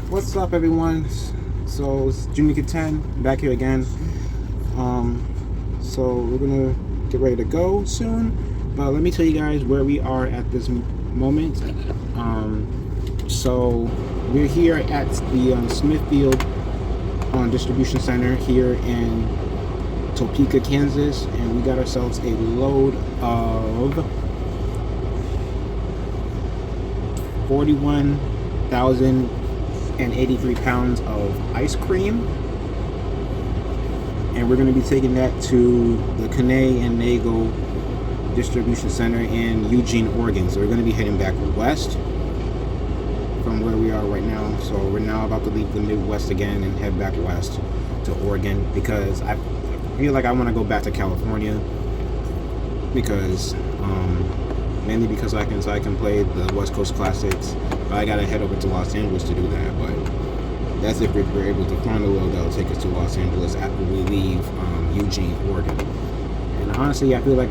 What's up, everyone? So it's Junior Kid 10 back here again. So we're gonna get ready to go soon, but let me tell you guys where we are at this moment. So we're here at the Smithfield distribution center here in Topeka, Kansas, and we got ourselves a load of 41,083 pounds of ice cream, and we're going to be taking that to the Kane and Nagel distribution center in Eugene, Oregon. So we're going to be heading back west from where we are right now. So we're now about to leave the Midwest again and head back west to Oregon, because I feel like I want to go back to California, because mainly because I can play the West Coast Classics, but I gotta head over to Los Angeles to do that. But that's if we're able to find a load that'll take us to Los Angeles after we leave Eugene, Oregon. And honestly, I feel like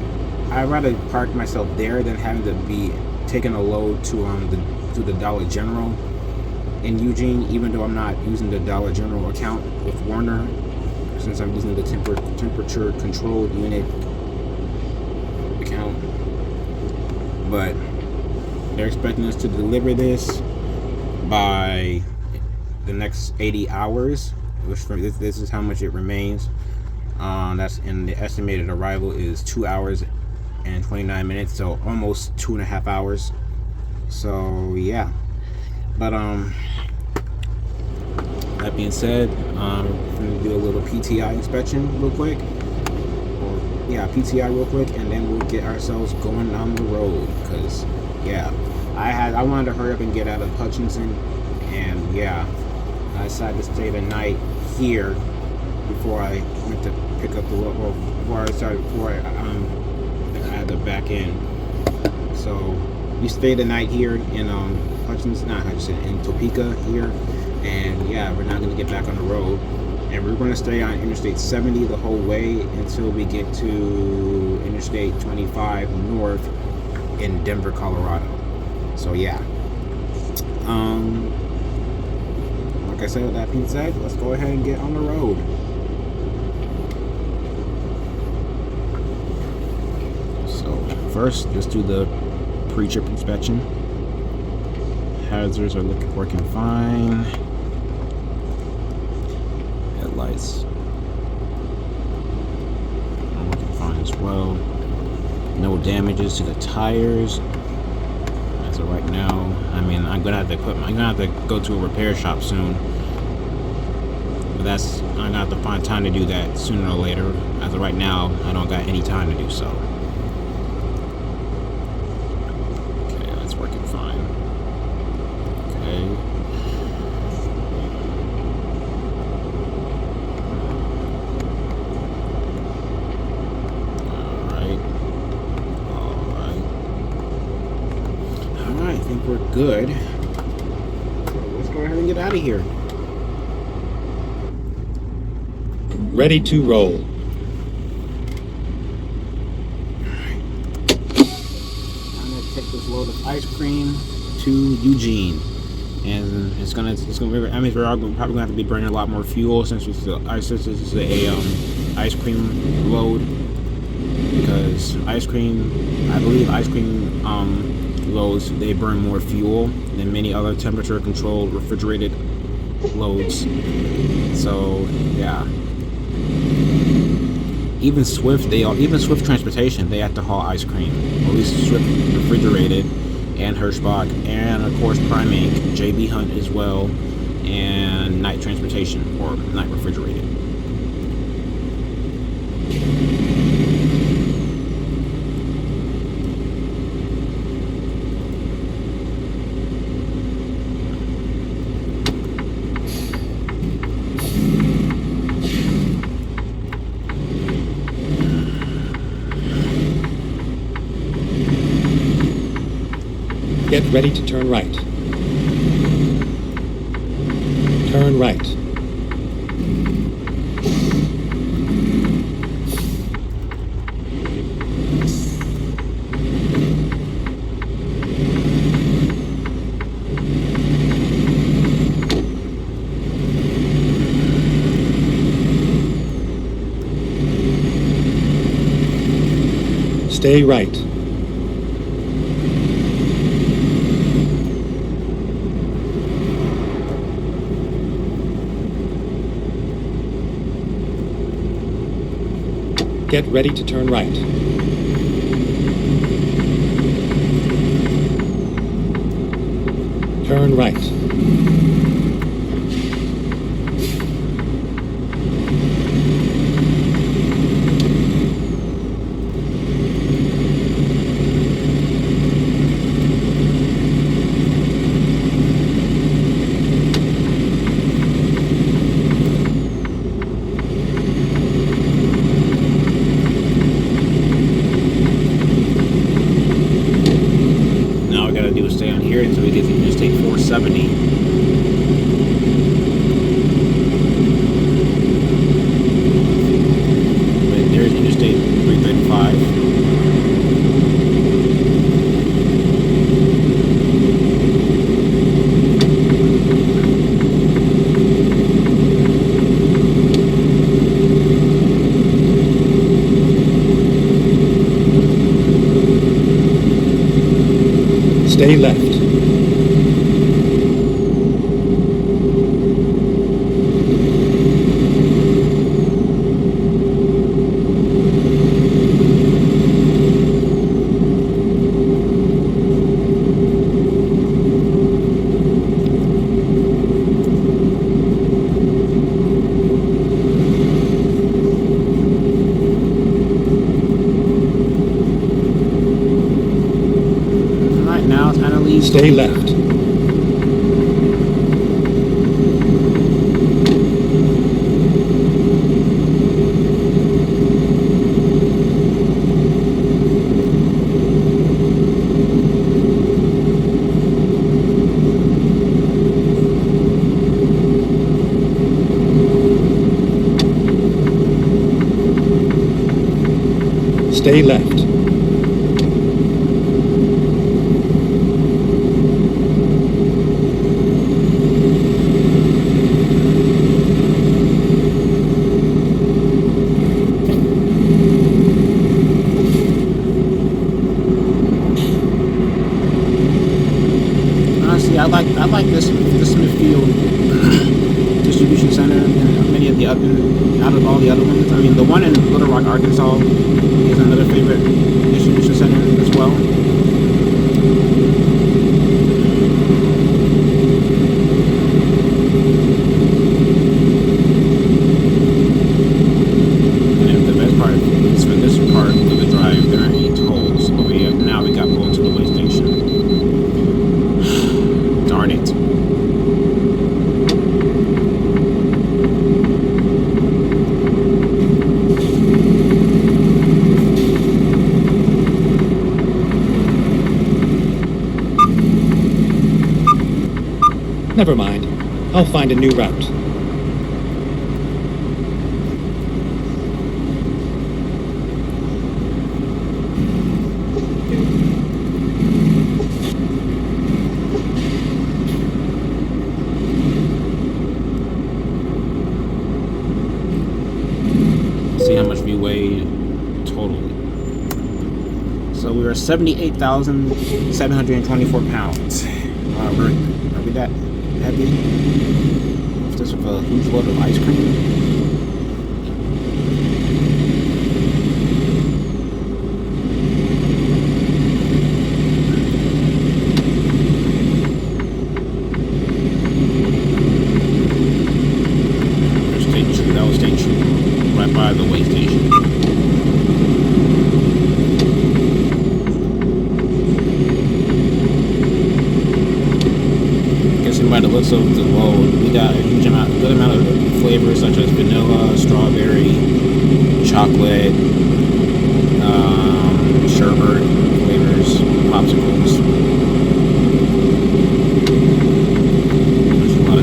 I'd rather park myself there than having to be taking a load to the Dollar General in Eugene, even though I'm not using the Dollar General account with Warner, since I'm using the temperature controlled unit account. But they're expecting us to deliver this by the next 80 hours, which this is how much it remains. That's, and the estimated arrival is 2 hours and 29 minutes, so almost 2.5 hours. So yeah, but that being said, I'm gonna do a little PTI inspection real quick. PTI real quick, and then we'll get ourselves going on the road, because I wanted to hurry up and get out of Hutchinson, and I decided to stay the night here before I went to pick up the load. Before I had to back in. So we stayed the night here in in Topeka here, and we're not gonna get back on the road. And we're going to stay on Interstate 70 the whole way until we get to Interstate 25 north in Denver, Colorado. So like I said, with that being said, let's go ahead and get on the road. So first, let's do the pre-trip inspection. Hazards are working fine. Lights are working fine as well. No damages to the tires as of right now. I mean, I'm gonna have to go to a repair shop soon, but I'm gonna have to find time to do that sooner or later. As of right now, I don't got any time to do so. Okay, that's working fine. Okay. I think we're good. So let's go ahead and get out of here. Ready to roll. Alright. I'm gonna take this load of ice cream to Eugene. And it's gonna I mean, we're probably gonna have to be burning a lot more fuel since this is a ice cream load. Because I believe ice cream loads, they burn more fuel than many other temperature controlled refrigerated loads. So even Swift Transportation, they have to haul ice cream, or at least Swift Refrigerated and Hirschbach, and of course Prime Inc., JB Hunt as well, and Night Transportation, or Night Refrigerated. Get ready to turn right. Turn right. Stay right. Get ready to turn right. Turn right. Now we gotta do is stay on here until we get to Interstate 470. But there's Interstate 335. Stay left. Alright, now it's kind of leaves. Stay left. Stay left. Honestly, I like this Smithfield distribution center and many of the other out of all the other ones. I mean, the one in Little Rock, Arkansas, is another favorite distribution center as well. And the best part is for this part of the drive, there aren't any tolls over here. Now we got pulled to the way station. Darn it. Never mind. I'll find a new route. See how much we weigh totally. So we were 78,724 pounds. Are we that heavy? If this was a huge load of ice cream. That was State Troop, right by the way station. Guessing by the looks of the load, we got a good amount of flavors such as vanilla, strawberry, chocolate, sherbet flavors, popsicles.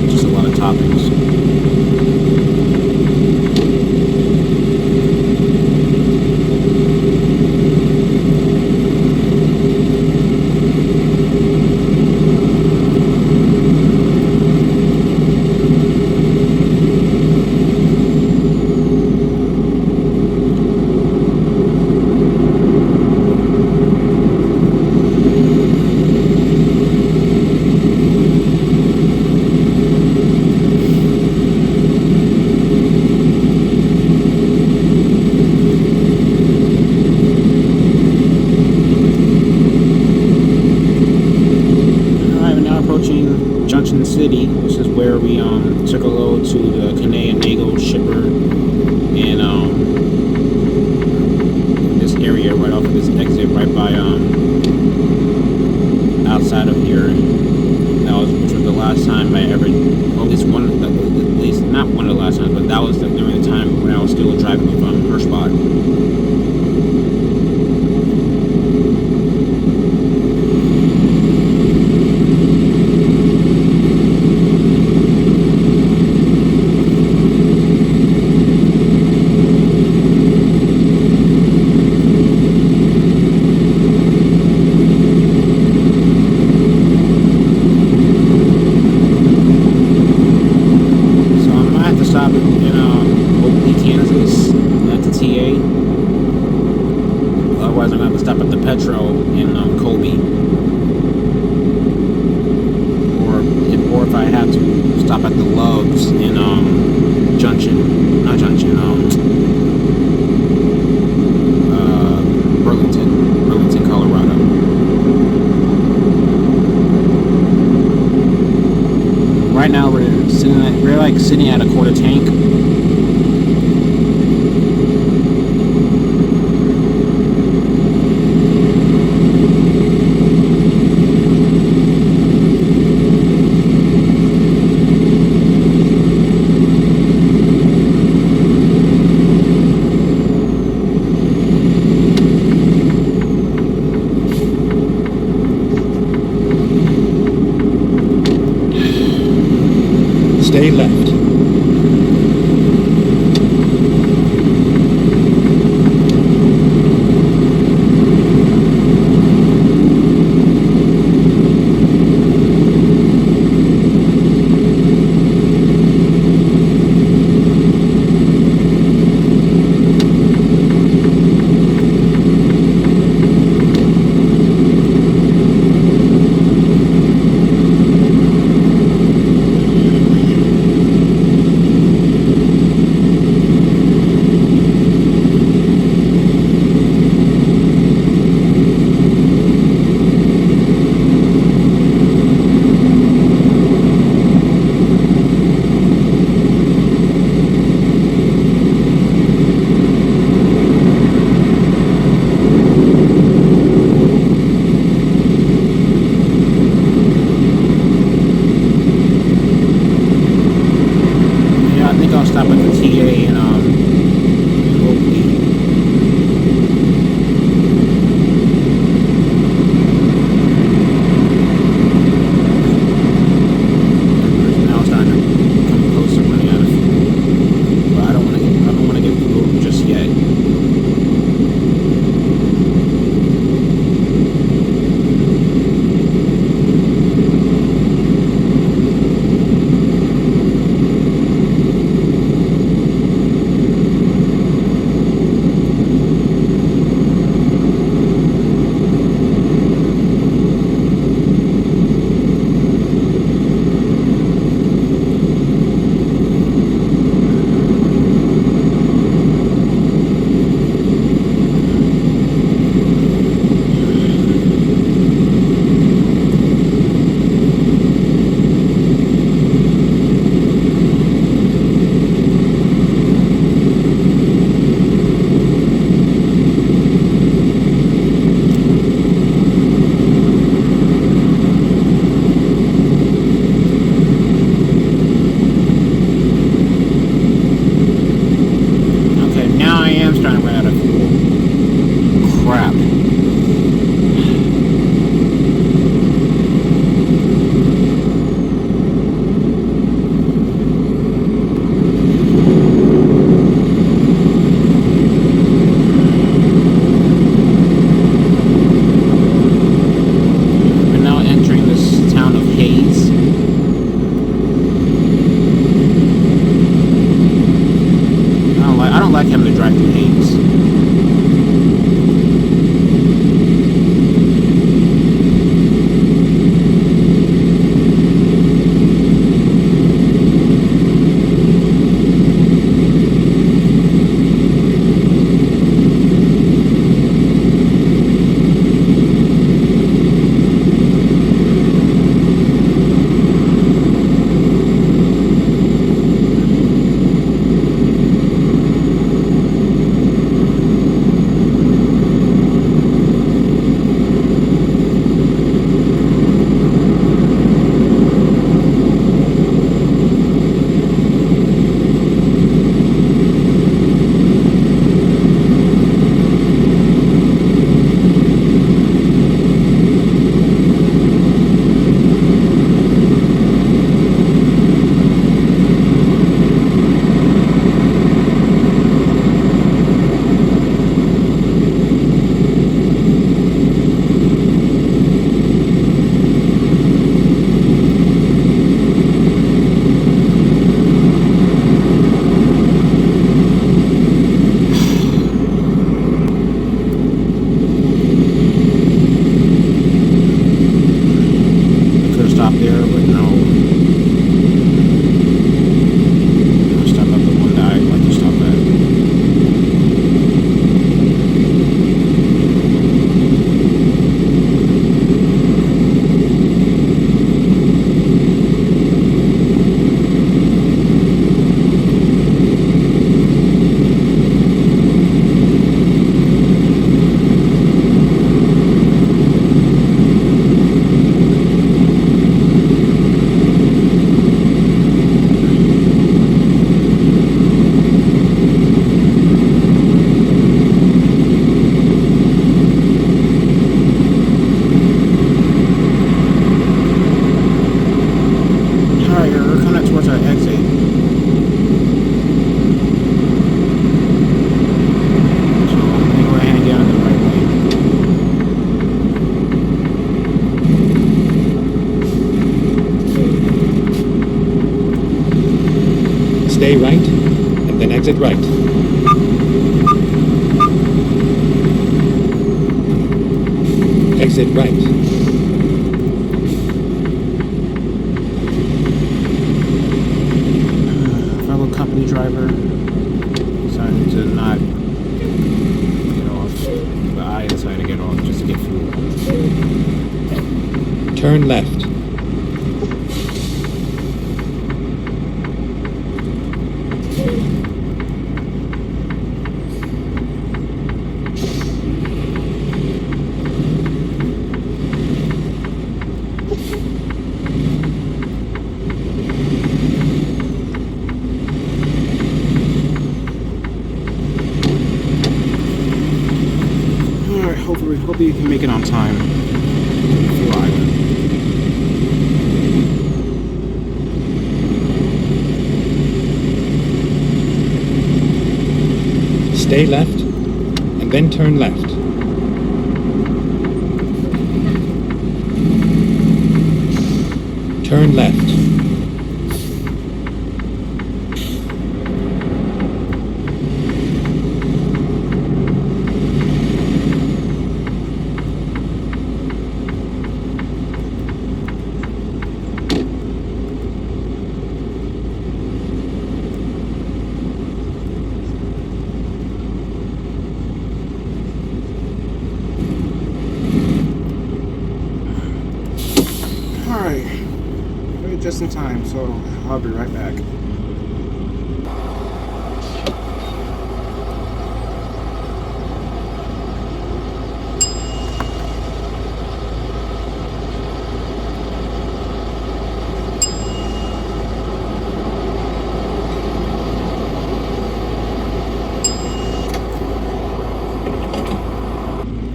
Just a lot of toppings. Junction City. This is where we took a load to the Caney and Nago shipper, and this area right off of this exit, right by outside of here. Which was the last time I ever, well, at least not one of the last times, but that was during the time when I was still driving with Hirschbot. Right now we're like sitting at a quarter tank. Stay left. Stay right, and then exit right. Exit right. Fellow company driver decided to not get off, but I decided to get off just to get fuel. Turn left. Alright, hopefully you can make it on time. Fuel island. Stay left, and then turn left. Turn left. Alright, we're just in time, so I'll be right back.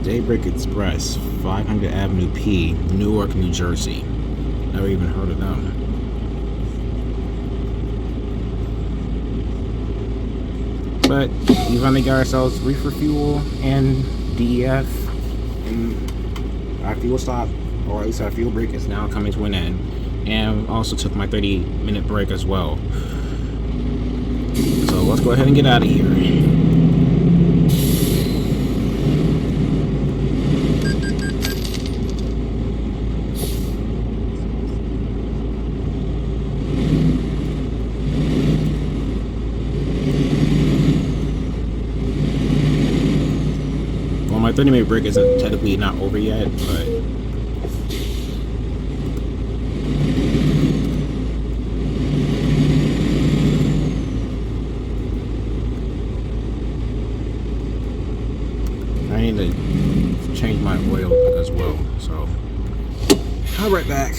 Daybreak Express, 500 Avenue P, Newark, New Jersey. Never even heard of them. But we finally got ourselves reefer fuel and DEF, and our fuel stop, or at least our fuel break, is now coming to an end. And also took my 30-minute break as well. So let's go ahead and get out of here. My 30-minute break isn't technically not over yet, but I need to change my oil as well. So I'll be right back.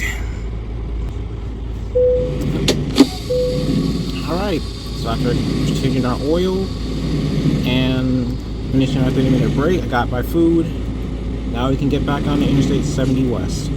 Alright, so after changing our oil and finishing our 30-minute break, I got my food. Now we can get back on the Interstate 70 West.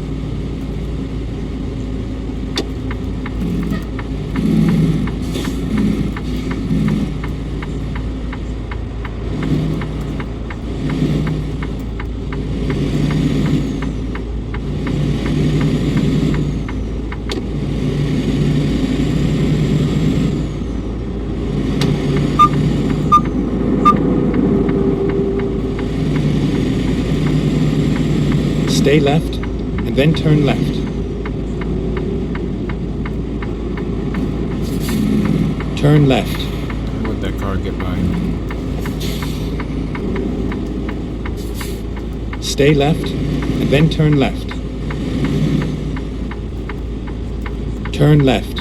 Stay left, and then turn left. Turn left. Let that car get by. Stay left, and then turn left. Turn left.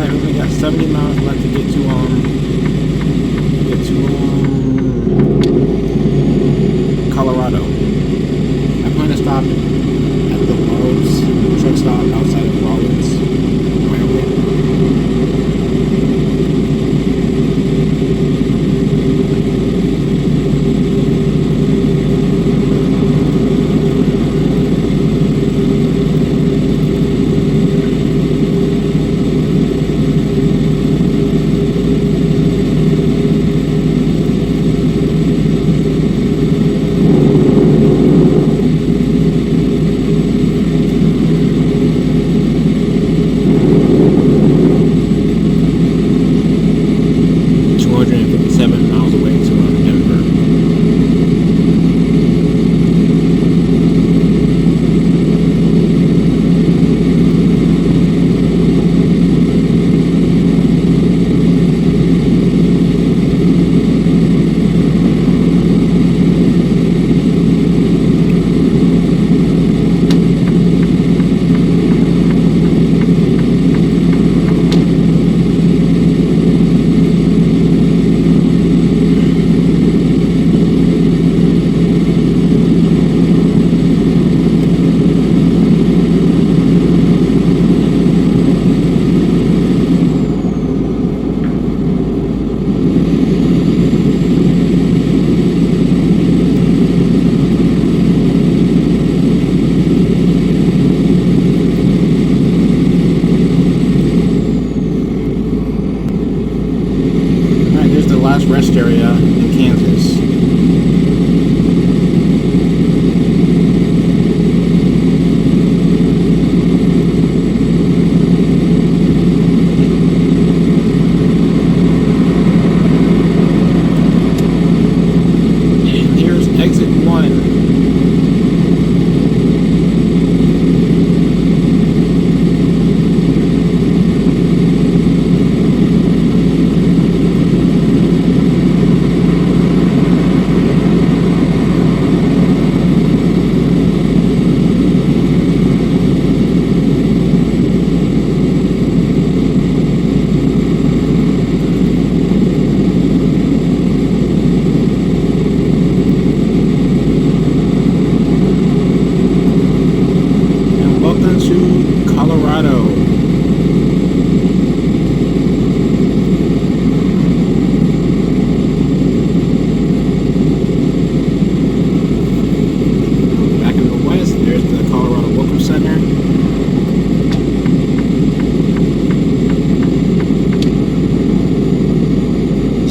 We got 70 miles left to get to Colorado. I'm going to stop at the Lowe's truck stop outside of Rollins.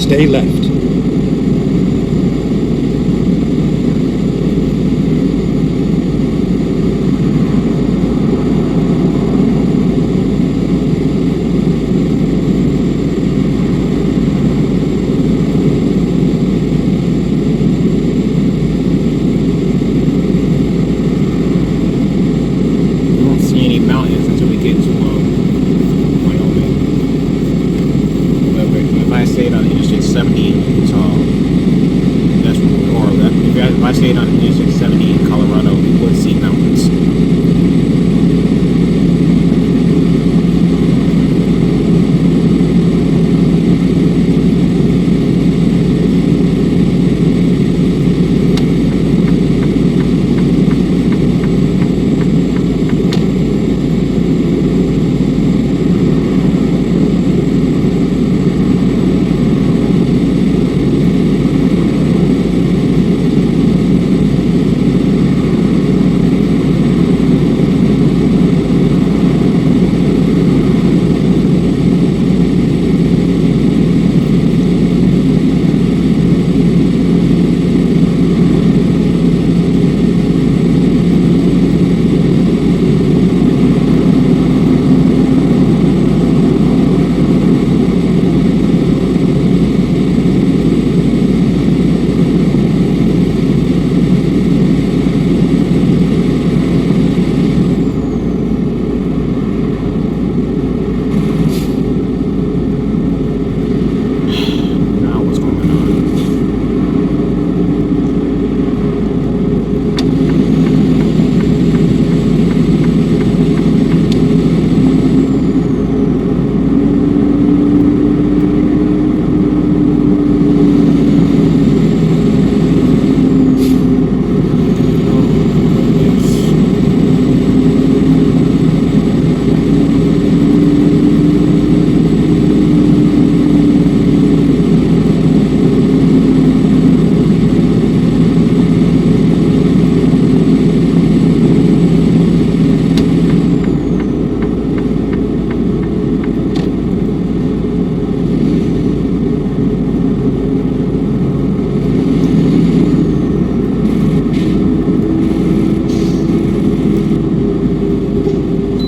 Stay left.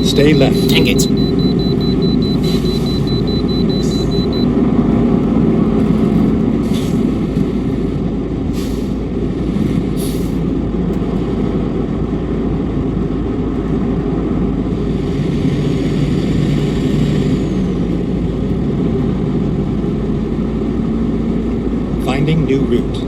Stay left. Dang it. Finding new route.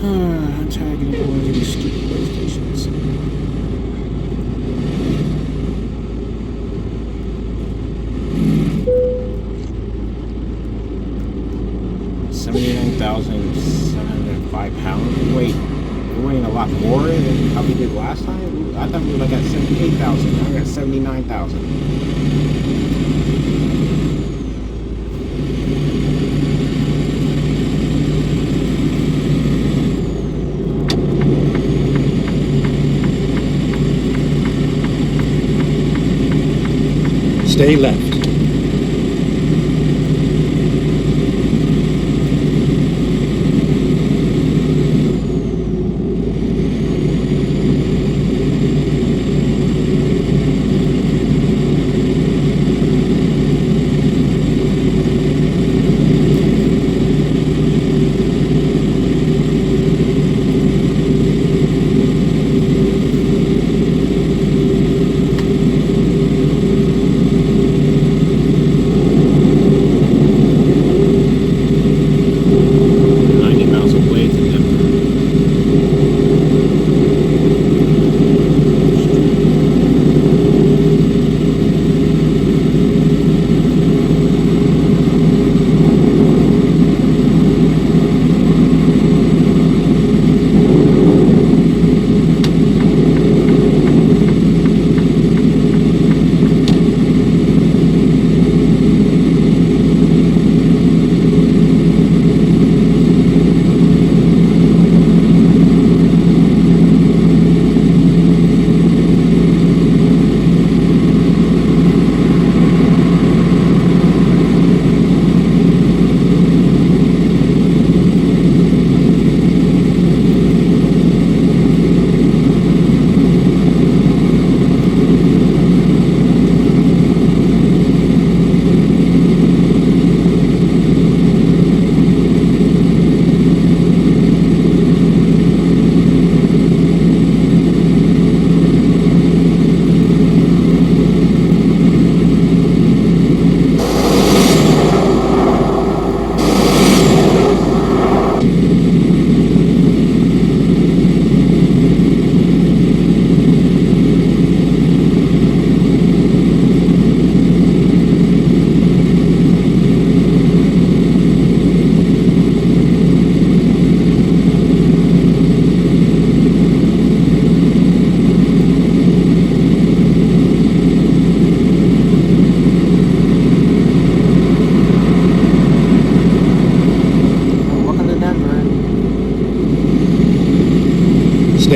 I'm tired of getting bored of these stupid way stations. £79,705. Wait, we're weighing a lot more than how we did last time? I thought we were like at 78,000. Now we're at 79,000. Stay left.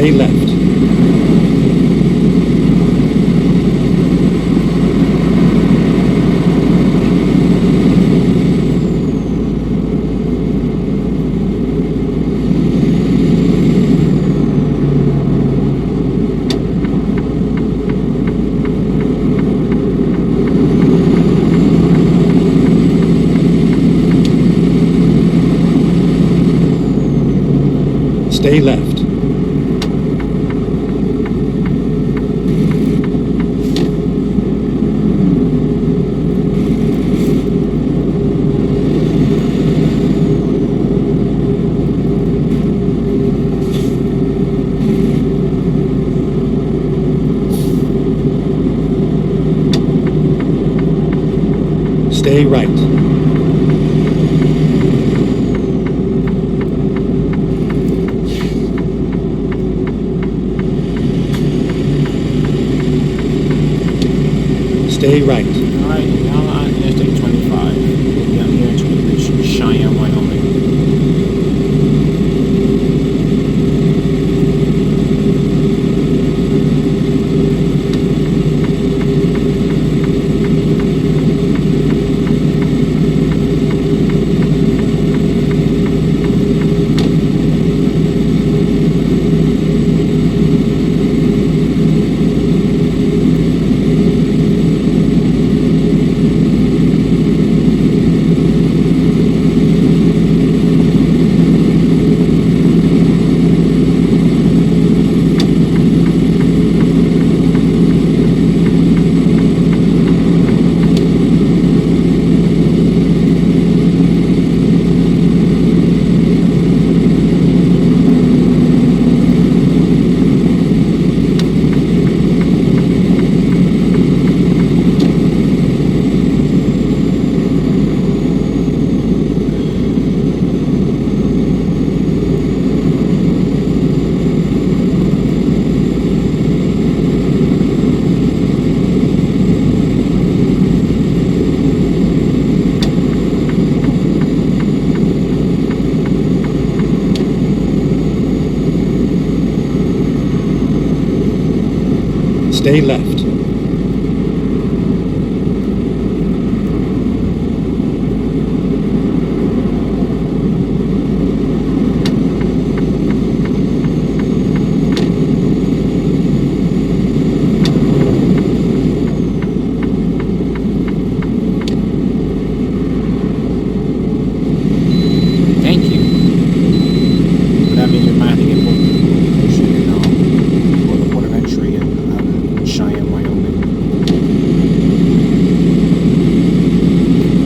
Stay left. Stay left. Stay right. Stay right. Alright, now on Interstate 25. We'll be out here until we reach Cheyenne, Wyoming. Stay left. Thank you. But that means we might have to get both or the port of entry in Cheyenne, Wyoming.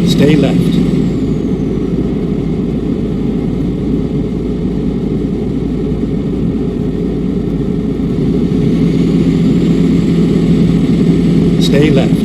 Stay left. Stay left.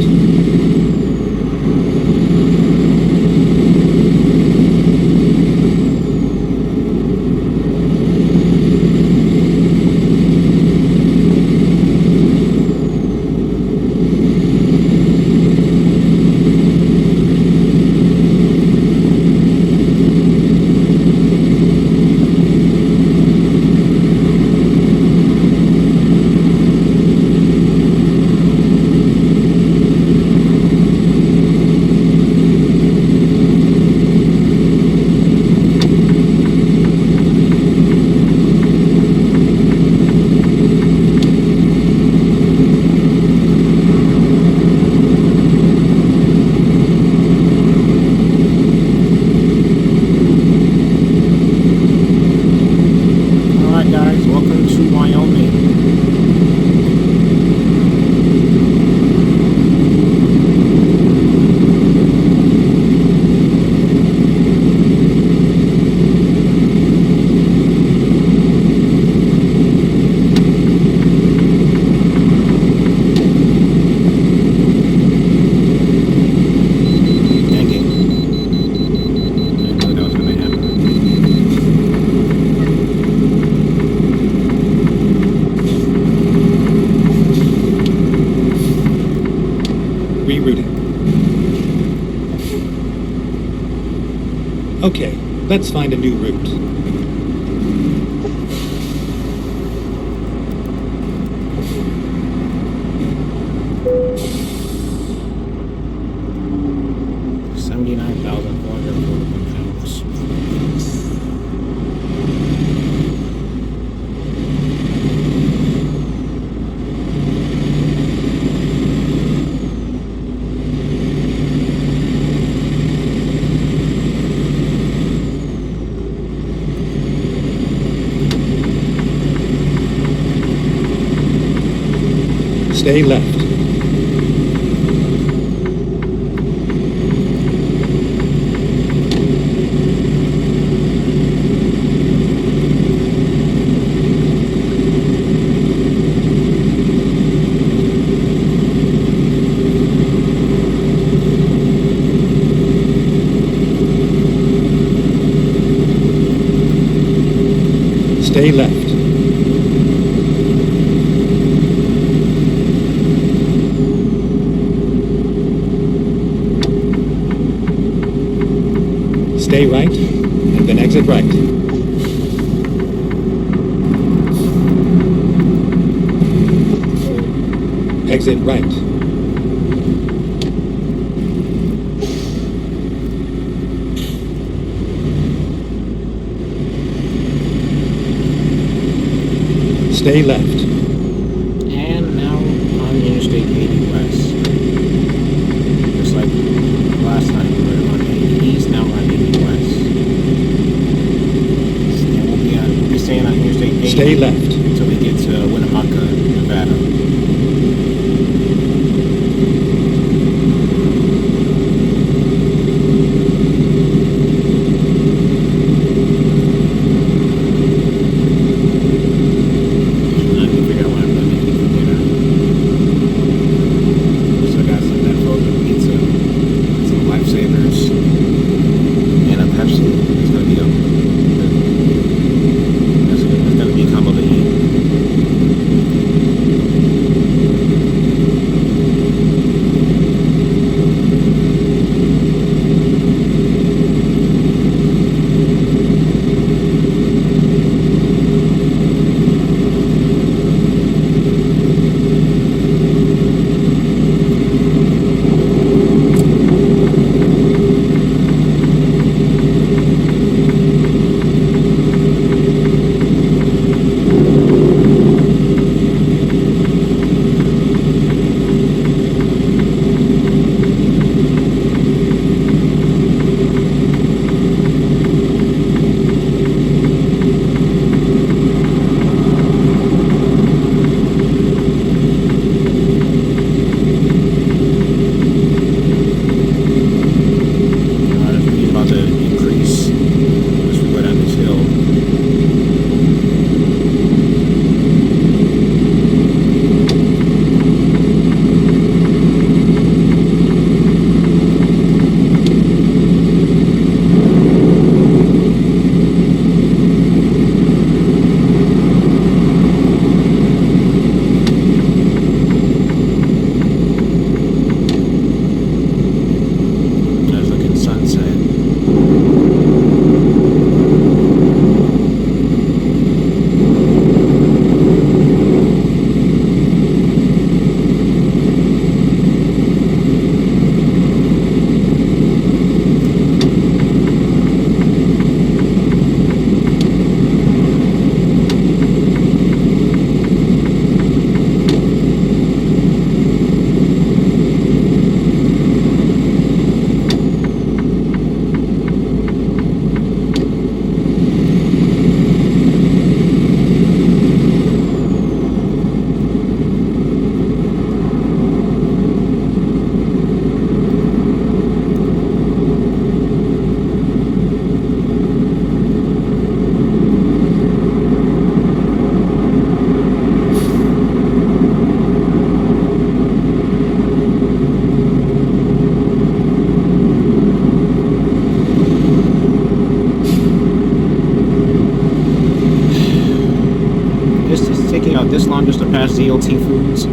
Okay, let's find a new route. Stay left. Stay left. Stay right, and then exit right. Exit right. Stay left. And now on Interstate 80 West. Just like last time we were on 80 East, now we're on 80 West. And we'll be staying on Interstate 80 Stay left. until we get to Winnemucca, Nevada. This long just to pass DOT foods.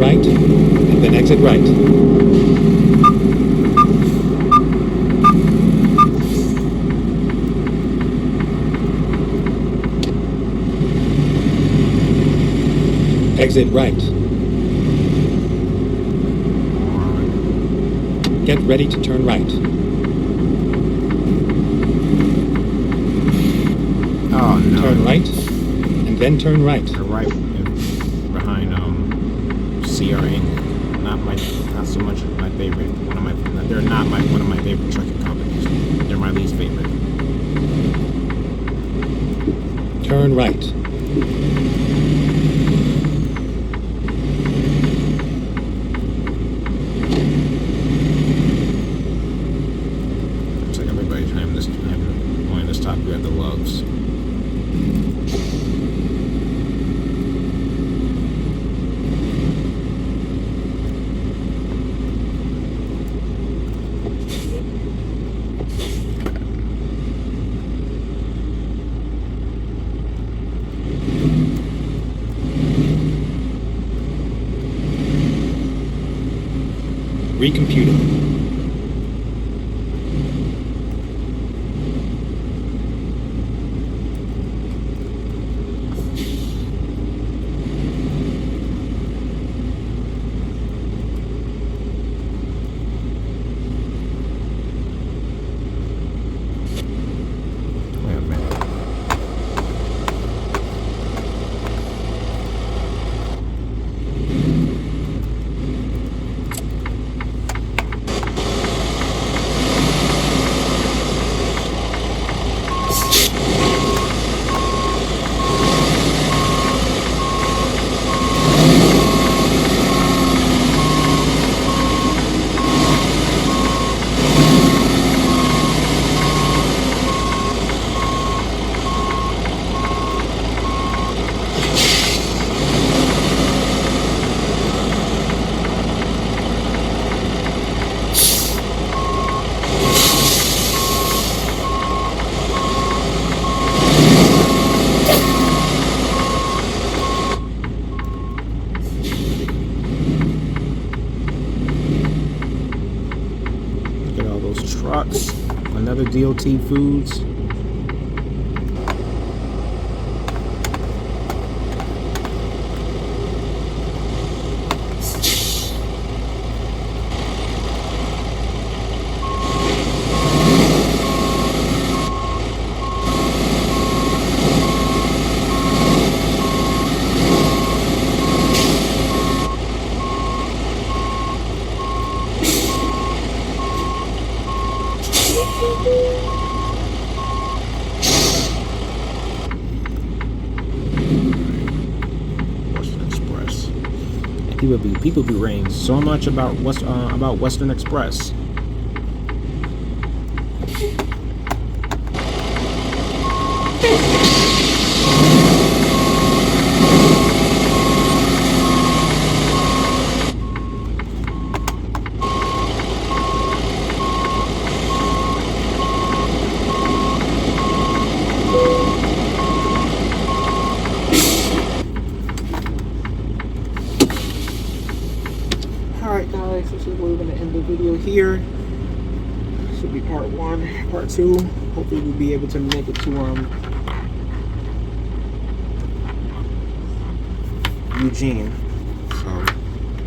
right, and then exit right. Exit right. Get ready to turn right. Oh no. Turn right, and then turn right. They're right behind CRA. Not so much my favorite. They're not one of my favorite trucking companies. They're my least favorite. Turn right. Looks like everybody's having wanting to stop here at the Loves. Recomputing. Wait a minute. Look at all those trucks. Another DOT Foods. Western Express. And people be raving so much about Western Express. Alright guys, this is where we're gonna end the video here. This will be part 1. Part 2, hopefully we'll be able to make it to Eugene. So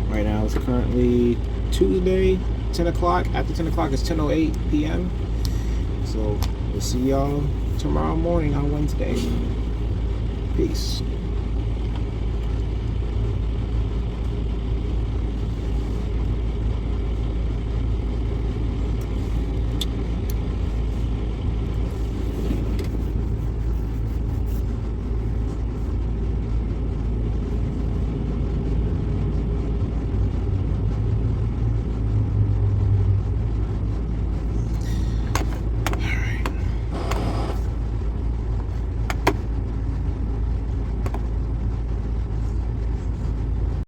right now it's currently Tuesday, 10 o'clock. After 10 o'clock it's 10:08 p.m. So we'll see y'all tomorrow morning on Wednesday. Peace.